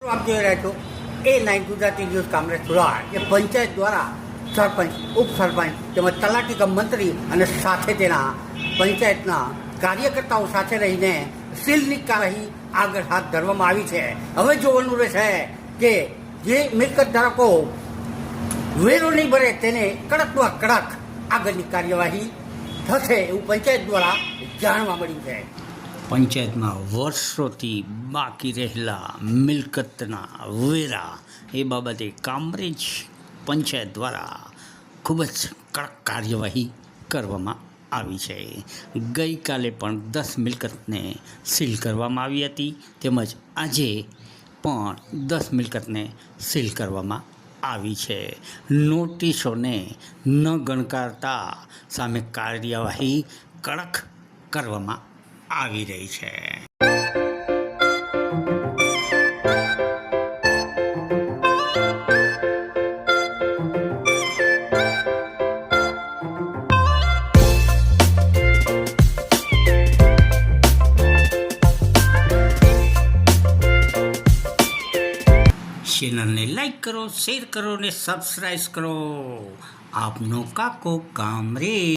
આપ જોઈ રહ્યા છો A9 ગુજરાતી ન્યૂઝ કામરેજ સુરત એ પંચાયત દ્વારા સરપંચ ઉપસરપંચ તેમજ તલાટી કમ મંત્રી અને સાથે તેના પંચાયતના કાર્યકર્તાઓ સાથે રહીને સીલની કાર્યવાહી આગળ હાથ ધરવામાં આવી છે. હવે જોવાનું રહેશે કે જે મિલકત ધારકો વેરો નહીં ભરે તેને કડકમાં કડક આગળની કાર્યવાહી થશે એવું પંચાયત દ્વારા જાણવા મળ્યું છે. પંચાયતમાં વર્ષોથી બાકી રહેલા મિલકતના વેરા એ બાબતે કામરેજ પંચાયત દ્વારા ખૂબ જ કડક કાર્યવાહી કરવામાં આવી છે. ગઈકાલે પણ 10 મિલકતને સીલ કરવામાં આવી હતી, તેમજ આજે પણ 10 મિલકતને સીલ કરવામાં આવી છે. નોટિસોને ન ગણકારતા સામે કાર્યવાહી કડક કરવામાં આવી રહી છે. ચેનલને લાઈક કરો, શેર કરો ને સબસ્ક્રાઈબ કરો. આપનો કાકો કામરેજ.